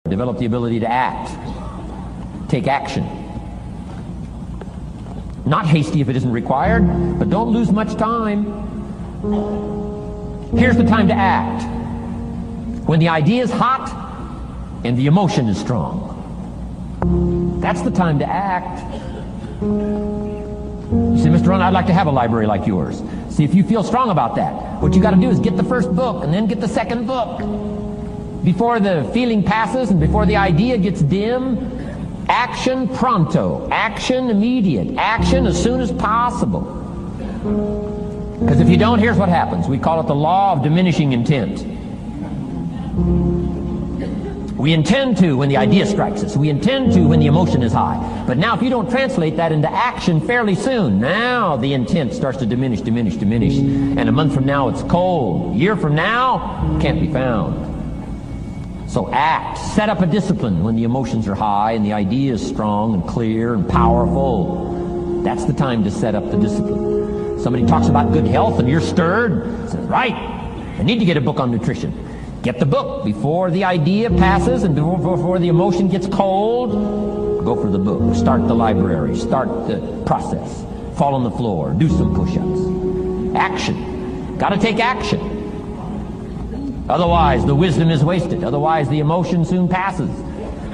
Develop the ability to act, take action. Not hasty if it isn't required, but don't lose much time. Here's the time to act. When the idea is hot and the emotion is strong. That's the time to act. You say, Mr. Rohn, I'd like to have a library like yours. See, if you feel strong about that, what you got to do is get the first book and then get the second book. Before the feeling passes and before the idea gets dim, action pronto, action immediate, action as soon as possible. Because if you don't, here's what happens. We call it the law of diminishing intent. We intend to when the idea strikes us. We intend to when the emotion is high. But now if you don't translate that into action fairly soon, now the intent starts to diminish. And a month from now it's cold. A year from now, can't be found. So act. Set up a discipline when the emotions are high and the idea is strong and clear and powerful. That's the time to set up the discipline. Somebody talks about good health and you're stirred. Says, right, I need to get a book on nutrition. Get the book before the idea passes and before the emotion gets cold. Go for the book. Start the library. Start the process. Fall on the floor. Do some push-ups. Action. Got to take action. Otherwise, the wisdom is wasted. Otherwise, the emotion soon passes.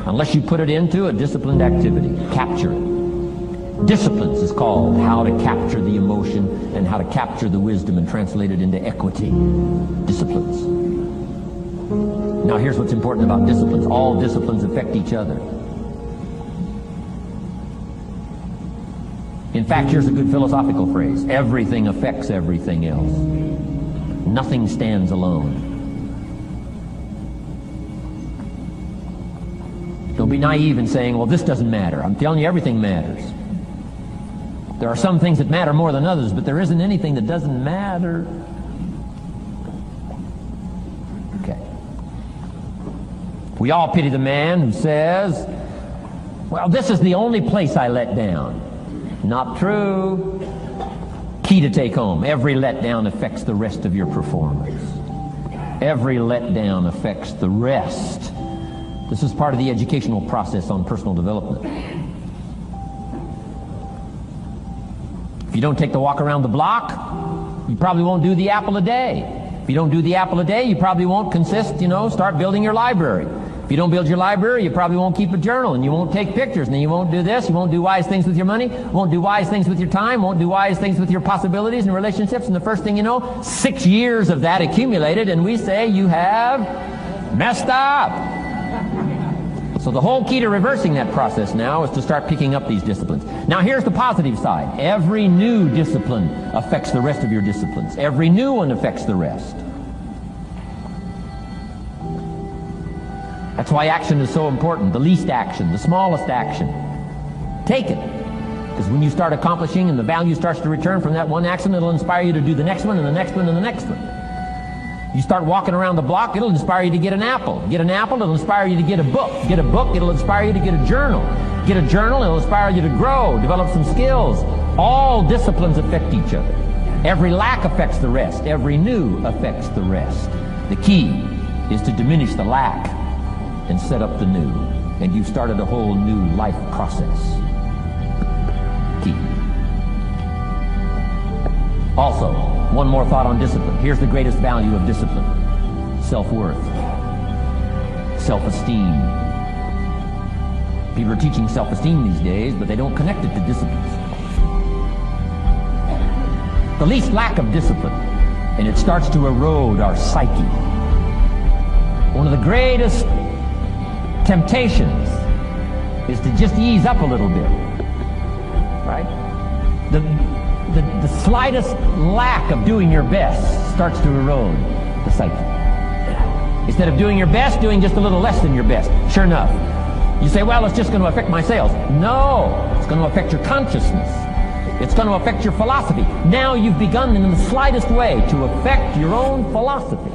Unless you put it into a disciplined activity. Capture it. Disciplines is called how to capture the emotion and how to capture the wisdom and translate it into equity. Disciplines. Now, here's what's important about disciplines. All disciplines affect each other. In fact, here's a good philosophical phrase. Everything affects everything else. Nothing stands alone. Don't be naive in saying, well, this doesn't matter. I'm telling you, everything matters. There are some things that matter more than others, but there isn't anything that doesn't matter. Okay. We all pity the man who says, well, this is the only place I let down. Not true. key to take home. Every letdown affects the rest of your performance. Every letdown affects the rest. This is part of the educational process on personal development. If you don't take the walk around the block, you probably won't do the apple a day. If you don't do the apple a day, you probably won't start building your library. If you don't build your library, you probably won't keep a journal, and you won't take pictures, and then you won't do this, you won't do wise things with your money, won't do wise things with your time, won't do wise things with your possibilities and relationships, and the first thing you know, 6 years of that accumulated, and we say you have messed up. So the whole key to reversing that process now is to start picking up these disciplines. Now here's the positive side. Every new discipline affects the rest of your disciplines. Every new one affects the rest. That's why action is so important. The least action, the smallest action. Take it. Because when you start accomplishing and the value starts to return from that one action, it'll inspire you to do the next one and the next one and the next one. You start walking around the block, it'll inspire you to get an apple. Get an apple, it'll inspire you to get a book. Get a book, it'll inspire you to get a journal. Get a journal, it'll inspire you to grow, develop some skills. All disciplines affect each other. Every lack affects the rest. Every new affects the rest. The key is to diminish the lack and set up the new. And you've started a whole new life process. Key. Also, one more thought on discipline. Here's the greatest value of discipline. Self-worth. Self-esteem. People are teaching self-esteem these days, but they don't connect it to disciplines. The least lack of discipline, and it starts to erode our psyche. One of the greatest temptations is to just ease up a little bit, right? The slightest lack of doing your best starts to erode the psyche. Instead of doing your best, doing just a little less than your best. Sure enough, you say, well, it's just going to affect my sales. No, it's going to affect your consciousness. It's going to affect your philosophy. Now you've begun in the slightest way to affect your own philosophy.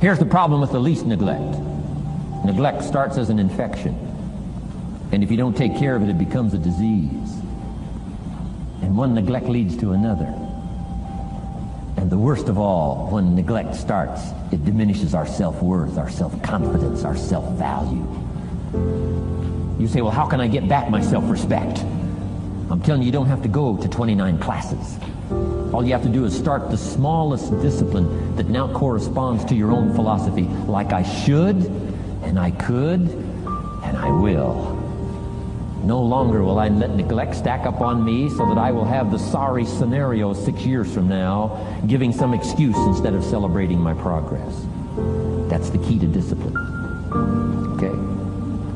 Here's the problem with the least neglect. Neglect starts as an infection. And if you don't take care of it, it becomes a disease. And one neglect leads to another. And the worst of all, when neglect starts, it diminishes our self-worth, our self-confidence, our self-value. You say, well, how can I get back my self-respect? I'm telling you, you don't have to go to 29 classes. All you have to do is start the smallest discipline that now corresponds to your own philosophy, like I should, and I could, and I will. No longer will I let neglect stack up on me so that I will have the sorry scenario 6 years from now, giving some excuse instead of celebrating my progress. That's the key to discipline. Okay?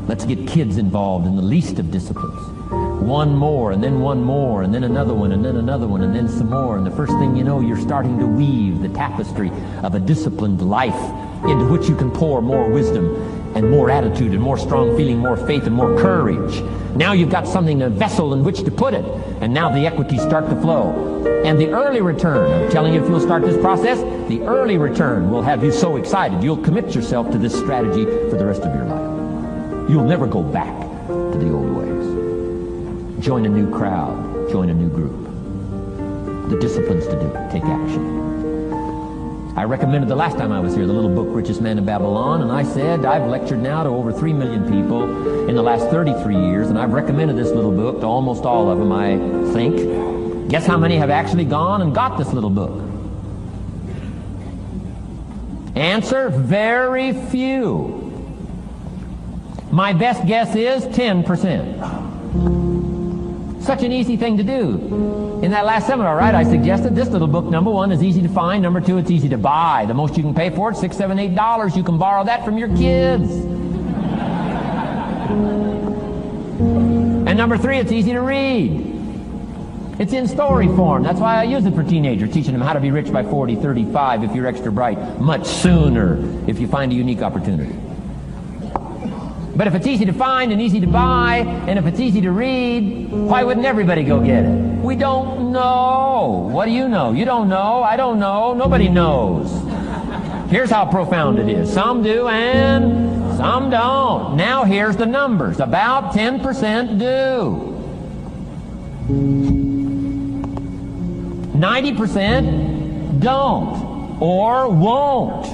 Let's get kids involved in the least of disciplines. One more, and then one more, and then another one, and then another one, and then some more. And the first thing you know, you're starting to weave the tapestry of a disciplined life into which you can pour more wisdom and more attitude and more strong feeling, more faith and more courage. Now you've got something, a vessel in which to put it. And now the equities start to flow. And the early return, I'm telling you, if you'll start this process, the early return will have you so excited. You'll commit yourself to this strategy for the rest of your life. You'll never go back to the old ways. Join a new crowd. Join a new group. The disciplines to do. Take action. I recommended the last time I was here the little book, Richest Man in Babylon, and I said I've lectured now to over 3 million people in the last 33 years, and I've recommended this little book to almost all of them, I think. Guess how many have actually gone and got this little book? Answer, very few. My best guess is 10%. Such an easy thing to do. In that last seminar, right, I suggested this little book, number one, is easy to find. Number two, it's easy to buy. The most you can pay for it, $6, $7, $8. You can borrow that from your kids. And number three, it's easy to read. It's in story form. That's why I use it for teenagers, teaching them how to be rich by 40, 35 if you're extra bright, much sooner if you find a unique opportunity. But if it's easy to find and easy to buy, and if it's easy to read, why wouldn't everybody go get it? We don't know. What do you know? You don't know. I don't know. Nobody knows. Here's how profound it is. Some do and some don't. Now here's the numbers. About 10% do. 90% don't or won't.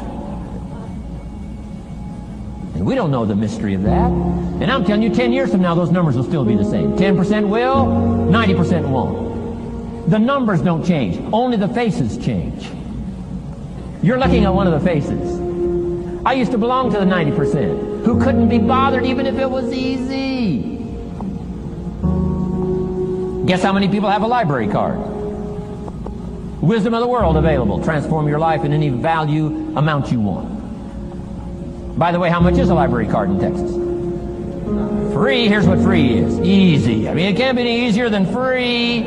And we don't know the mystery of that. And I'm telling you, 10 years from now, those numbers will still be the same. 10% will, 90% won't. The numbers don't change. Only the faces change. You're looking at one of the faces. I used to belong to the 90% who couldn't be bothered even if it was easy. Guess how many people have a library card? Wisdom of the world available. Transform your life in any value amount you want. By the way, how much is a library card in Texas? Free. Here's what free is. Easy. I mean, it can't be any easier than free.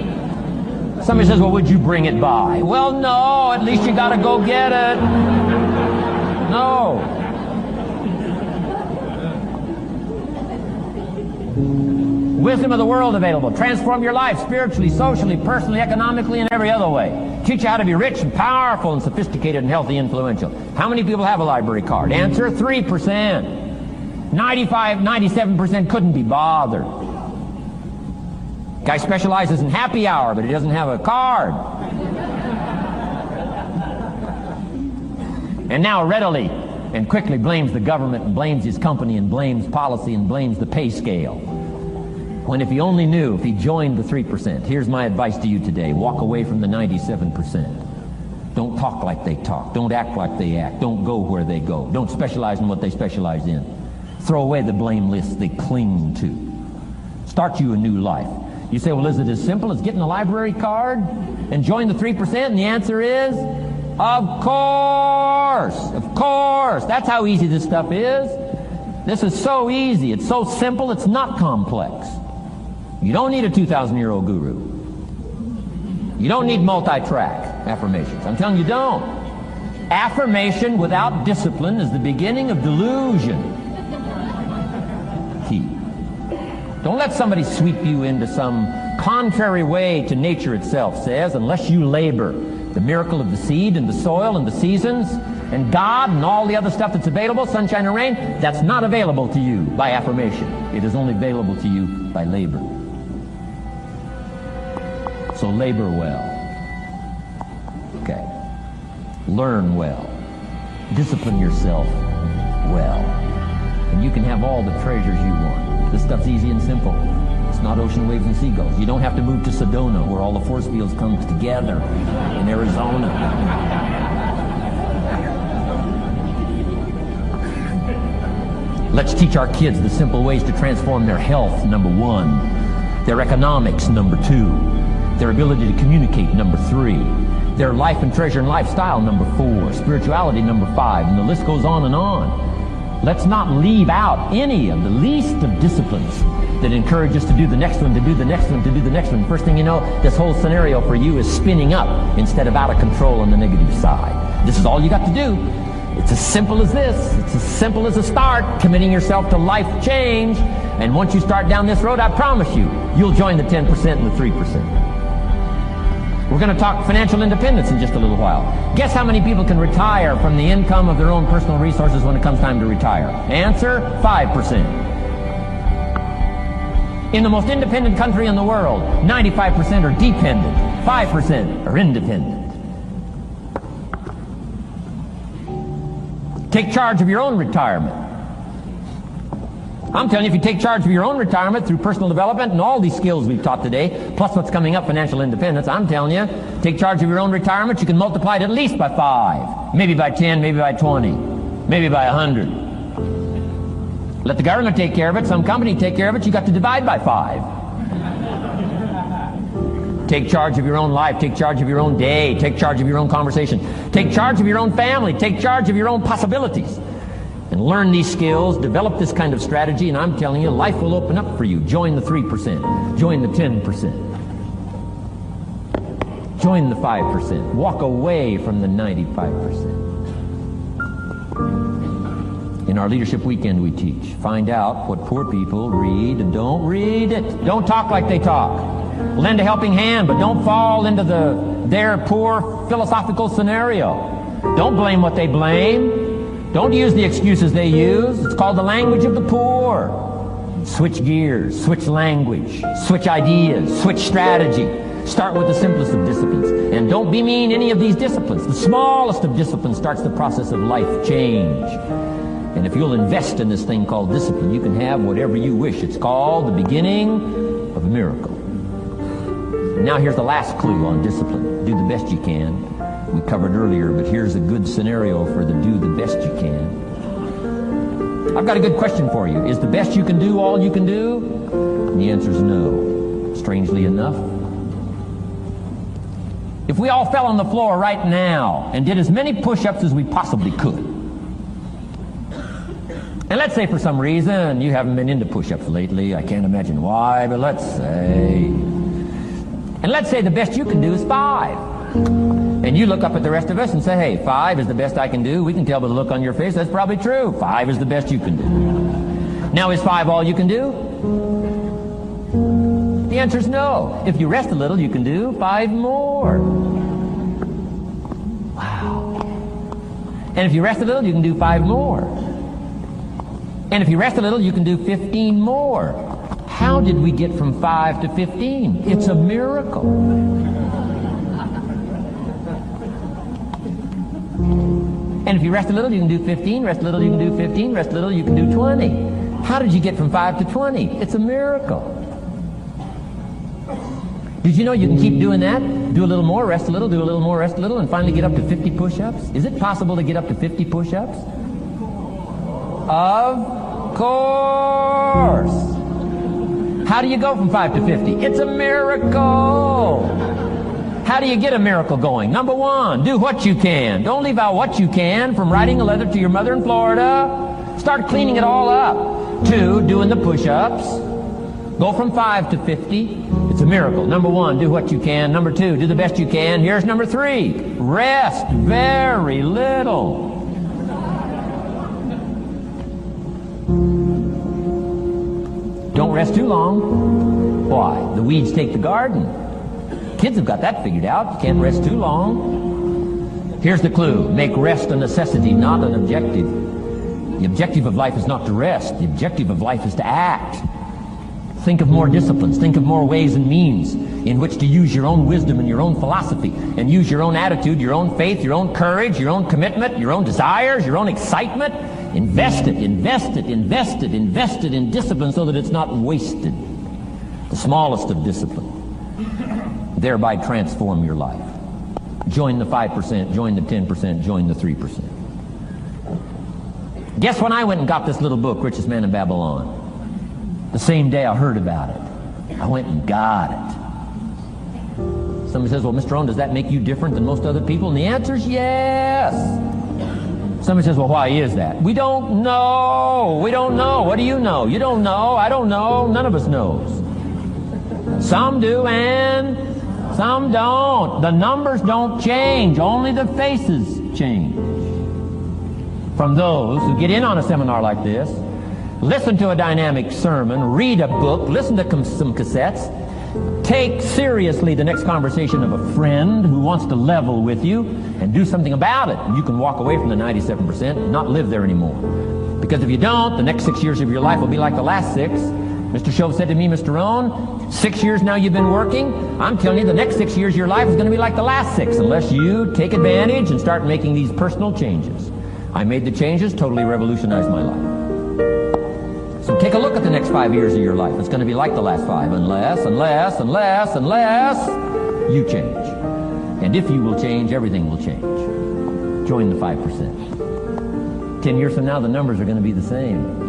Somebody says, well, would you bring it by? Well, no. At least you got to go get it. No. Wisdom of the world available. Transform your life spiritually, socially, personally, economically, and every other way. Teach you how to be rich and powerful and sophisticated and healthy, influential. How many people have a library card? Answer, 3%. 95, 97% couldn't be bothered. Guy specializes in happy hour, but he doesn't have a card. And now readily and quickly blames the government and blames his company and blames policy and blames the pay scale. When if he only knew, if he joined the 3%, here's my advice to you today. Walk away from the 97%. Don't talk like they talk. Don't act like they act. Don't go where they go. Don't specialize in what they specialize in. Throw away the blame list they cling to. Start you a new life. You say, well, is it as simple as getting a library card and join the 3%? And the answer is, of course. Of course. That's how easy this stuff is. This is so easy. It's so simple. It's not complex. You don't need a 2,000-year-old guru. You don't need multi-track affirmations. I'm telling you, don't. Affirmation without discipline is the beginning of delusion. Key. Don't let somebody sweep you into some contrary way to nature itself says, unless you labor. The miracle of the seed and the soil and the seasons and God and all the other stuff that's available, sunshine and rain, that's not available to you by affirmation. It is only available to you by labor. So labor well. Okay. Learn well. Discipline yourself well. And you can have all the treasures you want. This stuff's easy and simple. It's not ocean waves and seagulls. You don't have to move to Sedona where all the force fields come together in Arizona. Let's teach our kids the simple ways to transform their health, number 1. Their economics, number 2. Their ability to communicate, number 3. Their life and treasure and lifestyle, number 4. Spirituality, number 5. And the list goes on and on. Let's not leave out any of the least of disciplines that encourage us to do the next one, to do the next one, to do the next one. First thing you know, this whole scenario for you is spinning up instead of out of control on the negative side. This is all you got to do. It's as simple as this. It's as simple as a start, committing yourself to life change. And once you start down this road, I promise you, you'll join the 10% and the 3%. We're going to talk financial independence in just a little while. Guess how many people can retire from the income of their own personal resources when it comes time to retire? Answer, 5%. In the most independent country in the world, 95% are dependent, 5% are independent. Take charge of your own retirement. I'm telling you, if you take charge of your own retirement through personal development and all these skills we've taught today, plus what's coming up, financial independence, I'm telling you, take charge of your own retirement, you can multiply it at least by 5, maybe by 10, maybe by 20, maybe by 100. Let the government take care of it, some company take care of it, you got to divide by 5. Take charge of your own life, take charge of your own day, take charge of your own conversation, take charge of your own family, take charge of your own possibilities. And learn these skills, develop this kind of strategy, and I'm telling you, life will open up for you. Join the 3%. Join the 10%. Join the 5%. Walk away from the 95%. In our Leadership Weekend we teach. Find out what poor people read and don't read it. Don't talk like they talk. Lend a helping hand, but don't fall into their poor philosophical scenario. Don't blame what they blame. Don't use the excuses they use. It's called the language of the poor. Switch gears, switch language, switch ideas, switch strategy. Start with the simplest of disciplines. And don't be mean any of these disciplines. The smallest of disciplines starts the process of life change. And if you'll invest in this thing called discipline, you can have whatever you wish. It's called the beginning of a miracle. Now here's the last clue on discipline. Do the best you can. We covered earlier, but here's a good scenario for the do the best you can. I've got a good question for you. Is the best you can do all you can do? And the answer is no. Strangely enough. If we all fell on the floor right now and did as many push-ups as we possibly could, and let's say for some reason you haven't been into push-ups lately, I can't imagine why, but let's say the best you can do is 5. And you look up at the rest of us and say, hey, 5 is the best I can do. We can tell by the look on your face that's probably true. 5 is the best you can do. Now, is 5 all you can do? The answer is no. If you rest a little, you can do 5 more. Wow. And if you rest a little, you can do 5 more. And if you rest a little, you can do 15 more. How did we get from 5 to 15? It's a miracle. And if you rest a little, you can do 15, rest a little, you can do 15, rest a little, you can do 20. How did you get from 5 to 20? It's a miracle. Did you know you can keep doing that? Do a little more, rest a little, do a little more, rest a little, and finally get up to 50 push-ups? Is it possible to get up to 50 push-ups? Of course. How do you go from 5 to 50? It's a miracle. How do you get a miracle going? Number 1, do what you can. Don't leave out what you can, from writing a letter to your mother in Florida. Start cleaning it all up. 2, doing the push-ups. Go from 5 to 50. It's a miracle. Number 1, do what you can. Number 2, do the best you can. Here's number 3, rest very little. Don't rest too long. Why? The weeds take the garden. Kids have got that figured out. You can't rest too long. Here's the clue. Make rest a necessity, not an objective. The objective of life is not to rest. The objective of life is to act. Think of more disciplines. Think of more ways and means in which to use your own wisdom and your own philosophy, and use your own attitude, your own faith, your own courage, your own commitment, your own desires, your own excitement. Invest it, invest it, invest it, invest it in discipline so that it's not wasted. The smallest of discipline. Thereby transform your life. Join the 5%, join the 10%, join the 3%. Guess when I went and got this little book, Richest Man in Babylon? The same day I heard about it. I went and got it. Somebody says, well, Mr. Rohn, does that make you different than most other people? And the answer is yes. Somebody says, well, why is that? We don't know. We don't know. What do you know? You don't know. I don't know. None of us knows. Some do and some don't. The numbers don't change. Only the faces change. From those who get in on a seminar like this, listen to a dynamic sermon, read a book, listen to some cassettes, take seriously the next conversation of a friend who wants to level with you, and do something about it. You can walk away from the 97% and not live there anymore. Because if you don't, the next 6 years of your life will be like the last 6. Mr. Shove said to me, Mr. Rohn, 6 years now you've been working. I'm telling you, the next 6 years of your life is going to be like the last 6 unless you take advantage and start making these personal changes. I made the changes, totally revolutionized my life. So take a look at the next 5 years of your life. It's going to be like the last 5 unless you change. And if you will change, everything will change. Join the 5%. 10 years from now, the numbers are going to be the same.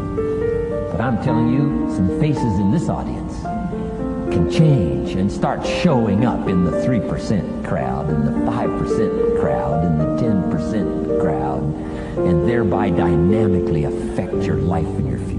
But I'm telling you, some faces in this audience can change and start showing up in the 3% crowd, in the 5% crowd, in the 10% crowd, and thereby dynamically affect your life and your future.